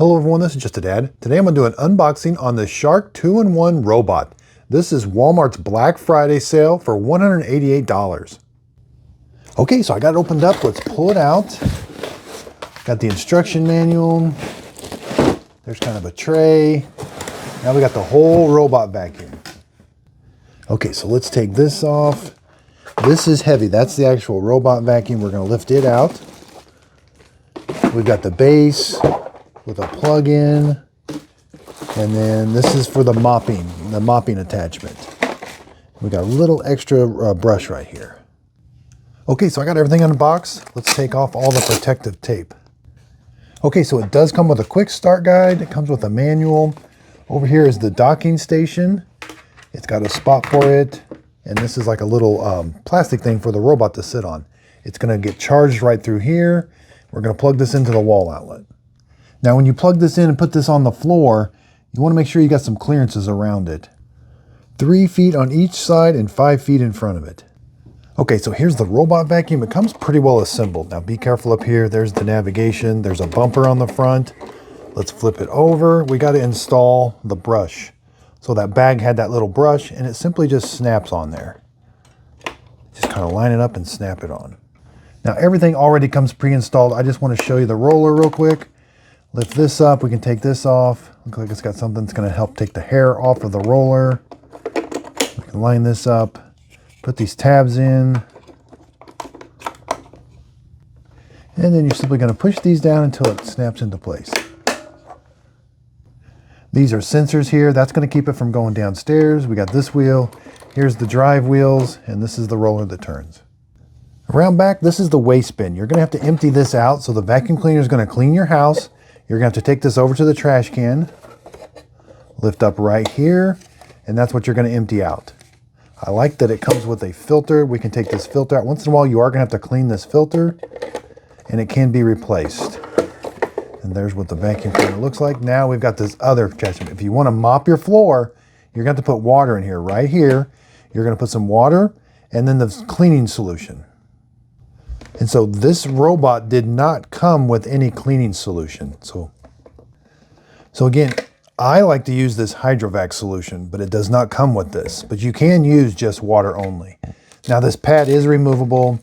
Hello everyone, this is Just a Dad. Today I'm going to do an unboxing on the Shark 2-in-1 robot. This is Walmart's Black Friday sale for $188. Okay, so I got it opened up. Let's pull it out. Got the instruction manual. There's kind of a tray. Now we got the whole robot vacuum. Okay, so let's take this off. This is heavy. That's the actual robot vacuum. We're going to lift it out. We've got the base with a plug-in, and then this is for the mopping attachment. We got a little extra brush right here. Okay, so I got everything in the box. Let's take off all the protective tape. Okay, so it does come with a quick start guide. It comes with a manual. Over here is the docking station. It's got a spot for it, and this is like a little plastic thing for the robot to sit on. It's going to get charged right through here. We're going to plug this into the wall outlet. Now, when you plug this in and put this on the floor, you want to make sure you got some clearances around it. 3 feet on each side and 5 feet in front of it. Okay, so here's the robot vacuum. It comes pretty well assembled. Now, be careful up here. There's the navigation. There's a bumper on the front. Let's flip it over. We got to install the brush. So that bag had that little brush, and it simply just snaps on there. Just kind of line it up and snap it on. Now, everything already comes pre-installed. I just want to show you the roller real quick. Lift this up, we can take this off. Looks like it's got something that's going to help take the hair off of the roller. We can line this up, put these tabs in. And then you're simply going to push these down until it snaps into place. These are sensors here. That's going to keep it from going downstairs. We got this wheel. Here's the drive wheels, and this is the roller that turns. Around back, this is the waste bin. You're going to have to empty this out, so the vacuum cleaner is going to clean your house. You're going to have to take this over to the trash can, lift up right here, and that's what you're going to empty out. I like that it comes with a filter. We can take this filter out. Once in a while, you are going to have to clean this filter, and it can be replaced. And there's what the vacuum cleaner looks like. Now we've got this other attachment. If you want to mop your floor, you're going to have to put water in here. Right here, you're going to put some water and then the cleaning solution. And so this robot did not come with any cleaning solution. So again, I like to use this Hydrovac solution, but it does not come with this. But you can use just water only. Now this pad is removable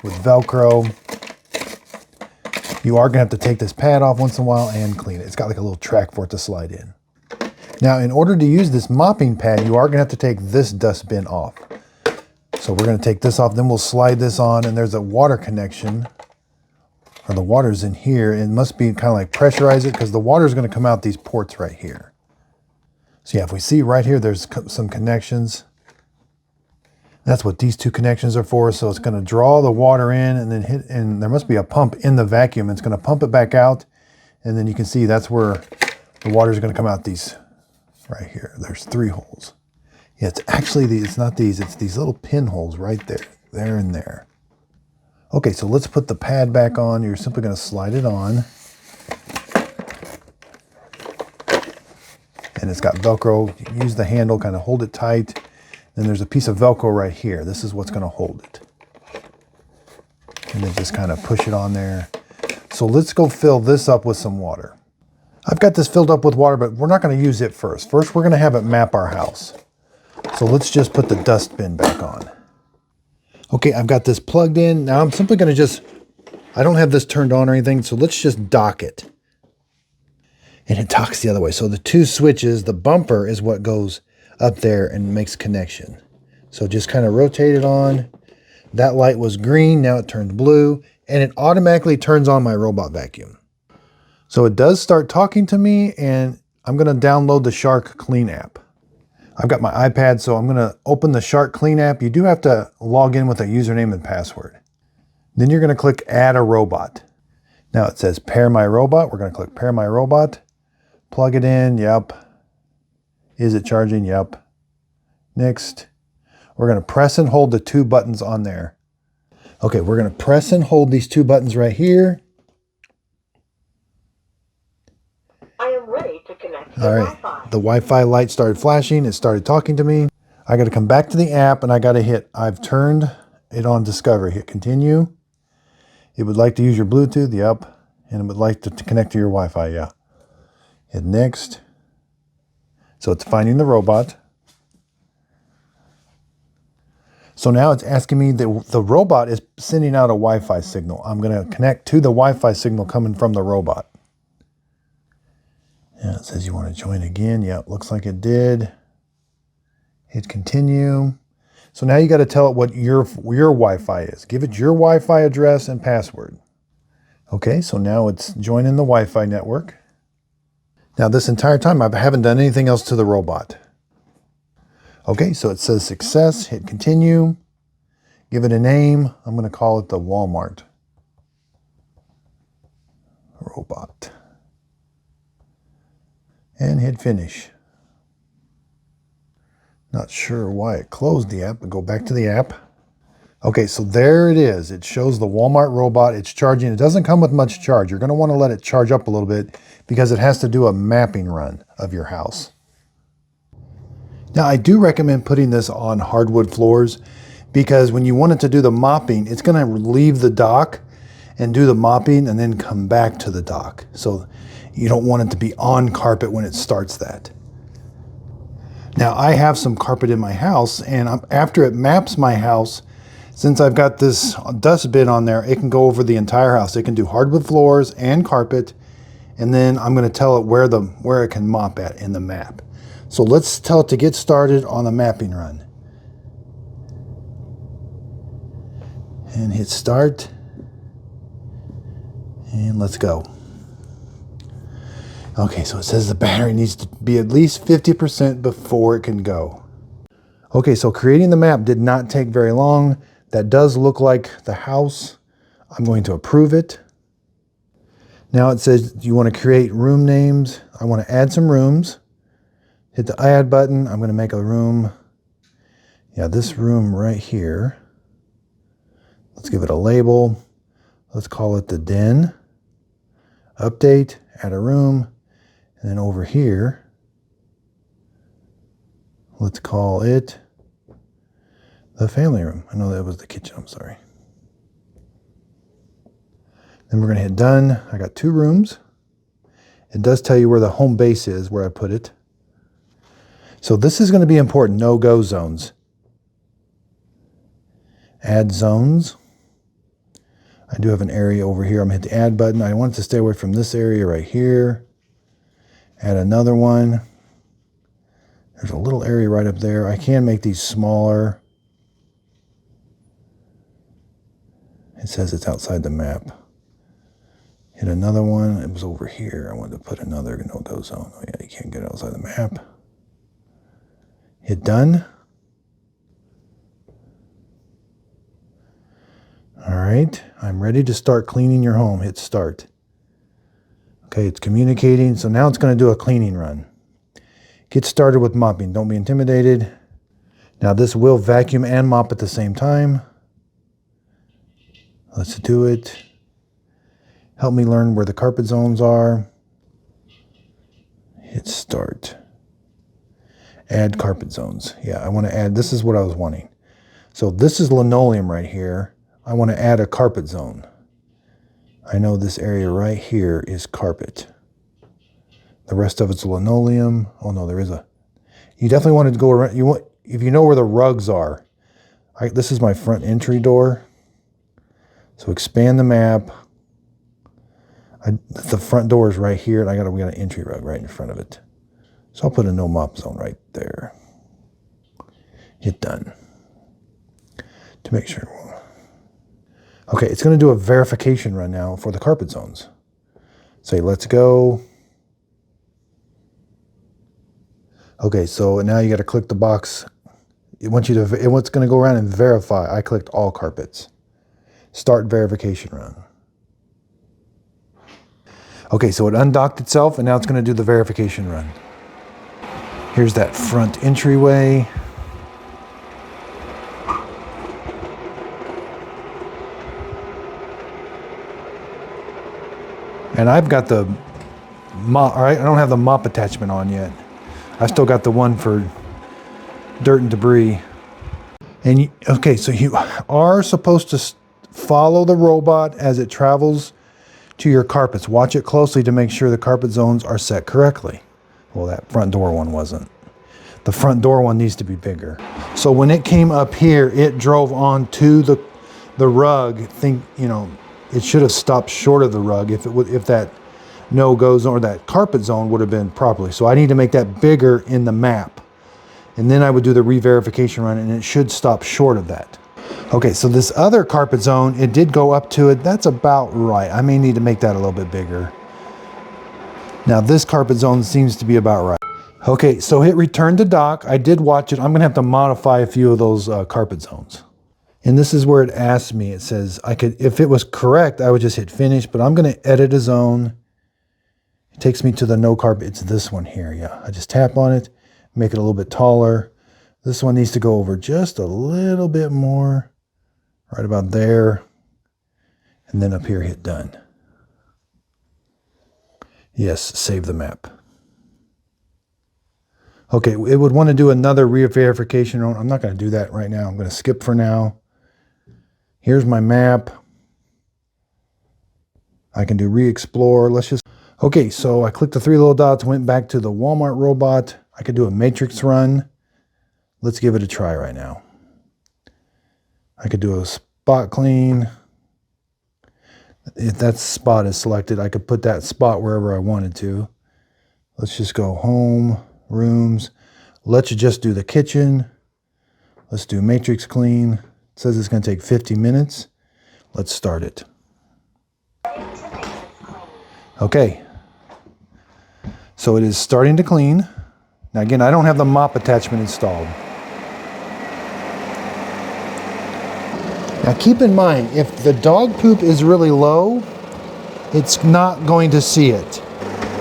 with Velcro. You are going to have to take this pad off once in a while and clean it. It's got like a little track for it to slide in. Now, in order to use this mopping pad, you are going to have to take this dustbin off. So we're going to take this off, then we'll slide this on, and there's a water connection, or the water's in here. It must be kind of like pressurize it, because the water's going to come out these ports right here. So yeah, if we see right here, there's some connections. That's what these two connections are for. So it's going to draw the water in and then hit, and there must be a pump in the vacuum. It's going to pump it back out, and then you can see that's where the water is going to come out these right here. There's 3 holes. Yeah, it's actually it's not these, it's these little pinholes right there and there. Okay, so let's put the pad back on. You're simply going to slide it on. And it's got Velcro. You can use the handle, kind of hold it tight. Then there's a piece of Velcro right here. This is what's going to hold it. And then just kind of push it on there. So let's go fill this up with some water. I've got this filled up with water, but we're not going to use it first. First, we're going to have it map our house. So let's just put the dustbin back on. Okay, I've got this plugged in. Now I'm simply going to I don't have this turned on or anything, so let's just dock it. And it docks the other way. So the 2 switches, the bumper is what goes up there and makes connection. So just kind of rotate it on. That light was green, now it turned blue, and it automatically turns on my robot vacuum. So it does start talking to me, and I'm going to download the Shark Clean app. I've got my iPad, so I'm going to open the Shark Clean app. You do have to log in with a username and password. Then you're going to click Add a Robot. Now it says Pair My Robot. We're going to click Pair My Robot. Plug it in. Yep. Is it charging? Yep. Next. We're going to press and hold the 2 buttons on there. Okay, we're going to press and hold these 2 buttons right here. All right, the Wi-Fi light started flashing. It started talking to me. I got to come back to the app, and I got to hit, I've turned it on Discover. Hit continue. It would like to use your Bluetooth. Yep. And it would like to connect to your Wi-Fi. Yeah. Hit next. So it's finding the robot. So now it's asking me that the robot is sending out a Wi-Fi signal. I'm going to connect to the Wi-Fi signal coming from the robot. Yeah, it says you want to join again. Yeah, looks like it did. Hit continue. So now you got to tell it what your Wi-Fi is. Give it your Wi-Fi address and password. Okay, so now it's joining the Wi-Fi network. Now this entire time I haven't done anything else to the robot. Okay, so it says success. Hit continue. Give it a name. I'm going to call it the Walmart robot. And hit finish. Not sure why it closed the app, but go back to the app. Okay, so there it is. It shows the Walmart robot. It's charging. It doesn't come with much charge. You're going to want to let it charge up a little bit because it has to do a mapping run of your house. Now, I do recommend putting this on hardwood floors because when you want it to do the mopping, it's going to leave the dock and do the mopping and then come back to the dock. So you don't want it to be on carpet when it starts that. Now, I have some carpet in my house, and after it maps my house, since I've got this dustbin on there, it can go over the entire house. It can do hardwood floors and carpet, and then I'm going to tell it where it can mop at in the map. So let's tell it to get started on the mapping run. And hit start. And let's go. Okay, so it says the battery needs to be at least 50% before it can go. Okay, so creating the map did not take very long. That does look like the house. I'm going to approve it. Now it says you want to create room names. I want to add some rooms. Hit the add button. I'm going to make a room. Yeah, this room right here. Let's give it a label. Let's call it the den. Update, add a room. And then over here, let's call it the family room. I know that was the kitchen, I'm sorry. Then we're going to hit done. I got 2 rooms. It does tell you where the home base is, where I put it. So this is going to be important, no-go zones. Add zones. I do have an area over here. I'm going to hit the add button. I want it to stay away from this area right here. Add another one. There's a little area right up there. I can make these smaller. It says it's outside the map. Hit another one. It was over here. I wanted to put another no-go zone. Oh yeah, you can't get it outside the map. Hit done. All right, I'm ready to start cleaning your home. Hit start. Okay, it's communicating. So now it's going to do a cleaning run. Get started with mopping. Don't be intimidated. Now this will vacuum and mop at the same time. Let's do it. Help me learn where the carpet zones are. Hit start. Add carpet zones. Yeah, I want to add, this is what I was wanting. So this is linoleum right here. I want to add a carpet zone. I know this area right here is carpet. The rest of it's linoleum. Oh no, there is a, you definitely want to go around, you want, if you know where the rugs are. This is my front entry door. So expand the map. The front door is right here, and we got an entry rug right in front of it. So I'll put a no mop zone right there. Hit done. To make sure. Okay, it's going to do a verification run now for the carpet zones. Say, let's go. Okay, so now you got to click the box. It wants you to, it's going to go around and verify. I clicked all carpets. Start verification run. Okay, so it undocked itself, and now it's going to do the verification run. Here's that front entryway. And I've got the mop, all right, I don't have the mop attachment on yet. I still got the one for dirt and debris. And okay, so you are supposed to follow the robot as it travels to your carpets. Watch it closely to make sure the carpet zones are set correctly. Well, that front door one wasn't. The front door one needs to be bigger. So when it came up here, it drove onto the rug. It should have stopped short of the rug if that no-go zone or that carpet zone would have been properly. So I need to make that bigger in the map. And then I would do the re-verification run, and it should stop short of that. Okay, so this other carpet zone, it did go up to it. That's about right. I may need to make that a little bit bigger. Now this carpet zone seems to be about right. Okay, so hit return to dock. I did watch it. I'm gonna have to modify a few of those carpet zones. And this is where it asks me, it says I could, if it was correct, I would just hit finish, but I'm gonna edit a zone. It takes me to the no carpet. It's this one here, yeah. I just tap on it, make it a little bit taller. This one needs to go over just a little bit more, right about there. And then up here, hit done. Yes, save the map. Okay, it would want to do another re-verification. I'm not going to do that right now. I'm going to skip for now. Here's my map. I can do re-explore. Let's just... Okay, so I clicked the three little dots, went back to the Walmart robot. I could do a matrix run. Let's give it a try right now. I could do a spot clean. If that spot is selected, I could put that spot wherever I wanted to. Let's just go home, rooms. Let's just do the kitchen. Let's do matrix clean. It says it's going to take 50 minutes. Let's start it. Okay. So it is starting to clean. Now again, I don't have the mop attachment installed. Now keep in mind, if the dog poop is really low, it's not going to see it.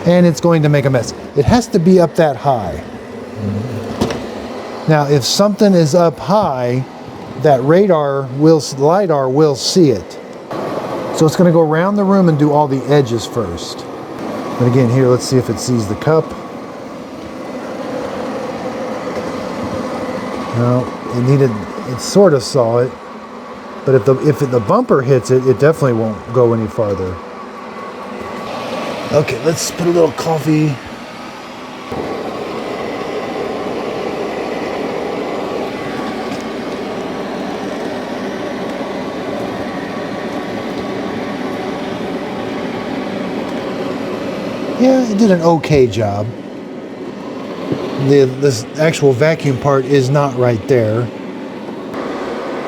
And it's going to make a mess. It has to be up that high. Now, if something is up high, that LiDAR will see it. So it's going to go around the room and do all the edges first. But again, here, let's see if it sees the cup. No, it sort of saw it. But if the bumper hits it, it definitely won't go any farther. Okay, let's put a little coffee. Yeah, it did an okay job. This actual vacuum part is not right there.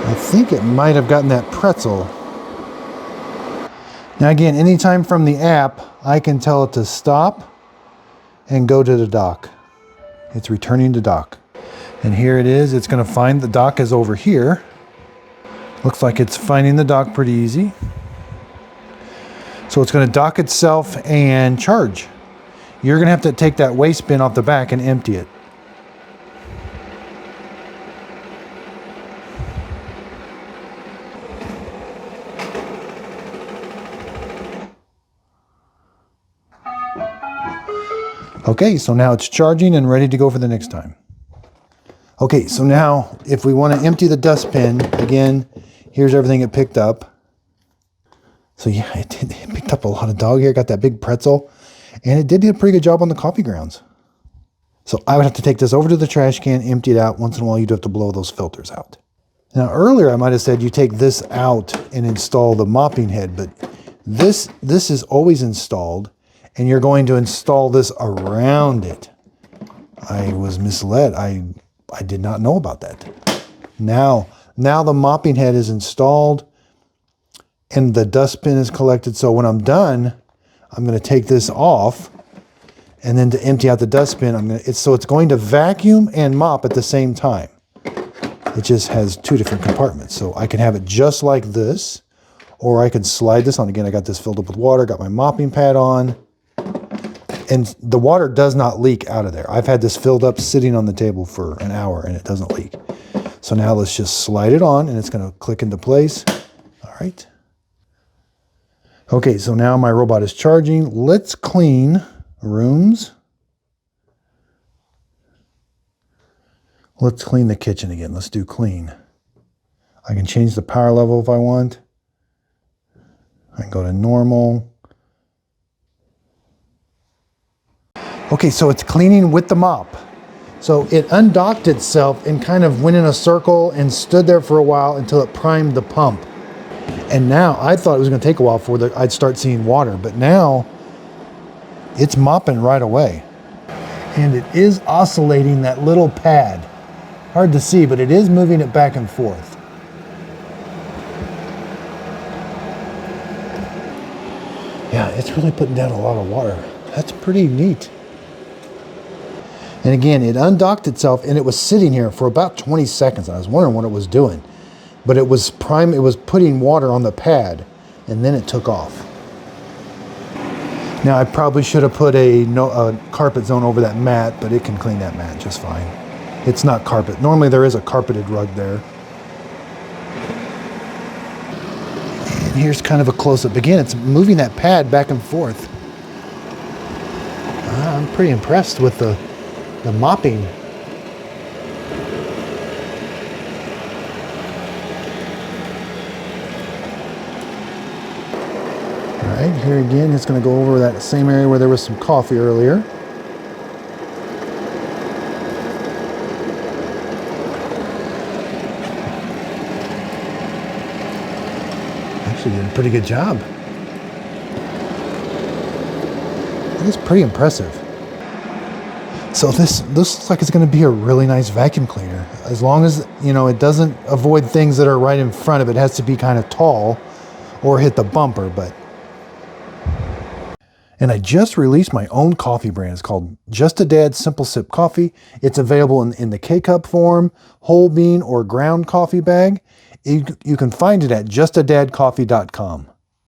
I think it might have gotten that pretzel. Now again, anytime from the app, I can tell it to stop and go to the dock. It's returning to dock. And here it is. It's going to find the dock is over here. Looks like it's finding the dock pretty easy. So it's going to dock itself and charge. You're going to have to take that waste bin off the back and empty it. Okay, so now it's charging and ready to go for the next time. Okay, so now if we want to empty the dustbin, again, here's everything it picked up. So yeah, it picked up a lot of dog hair, got that big pretzel, and it did do a pretty good job on the coffee grounds. So I would have to take this over to the trash can, empty it out. Once in a while, you'd have to blow those filters out. Now earlier I might have said you take this out and install the mopping head, but this is always installed. And you're going to install this around it. I was misled. I did not know about that. Now the mopping head is installed and the dustbin is collected. So when I'm done, I'm going to take this off, and then to empty out the dustbin, so it's going to vacuum and mop at the same time. It just has two different compartments. So I can have it just like this, or I can slide this on. Again, I got this filled up with water, got my mopping pad on. And the water does not leak out of there. I've had this filled up sitting on the table for an hour and it doesn't leak. So now let's just slide it on and it's going to click into place. All right. Okay, so now my robot is charging. Let's clean rooms. Let's clean the kitchen again. Let's do clean. I can change the power level if I want. I can go to normal. Okay, so it's cleaning with the mop. So it undocked itself and kind of went in a circle and stood there for a while until it primed the pump. And now I thought it was going to take a while before I'd start seeing water, but now it's mopping right away. And it is oscillating that little pad. Hard to see, but it is moving it back and forth. Yeah, it's really putting down a lot of water. That's pretty neat. And again, it undocked itself and it was sitting here for about 20 seconds. I was wondering what it was doing. But it was putting water on the pad, and then it took off. Now I probably should have put a carpet zone over that mat, but it can clean that mat just fine. It's not carpet. Normally there is a carpeted rug there. And here's kind of a close-up. Again, it's moving that pad back and forth. I'm pretty impressed with the mopping. All right, here again, it's going to go over that same area where there was some coffee earlier. Actually did a pretty good job. It is pretty impressive. So this looks like it's going to be a really nice vacuum cleaner. As long as, you know, it doesn't avoid things that are right in front of it. It has to be kind of tall or hit the bumper, but. And I just released my own coffee brand. It's called Just a Dad Simple Sip Coffee. It's available in the K-Cup form, whole bean, or ground coffee bag. You can find it at justadadcoffee.com.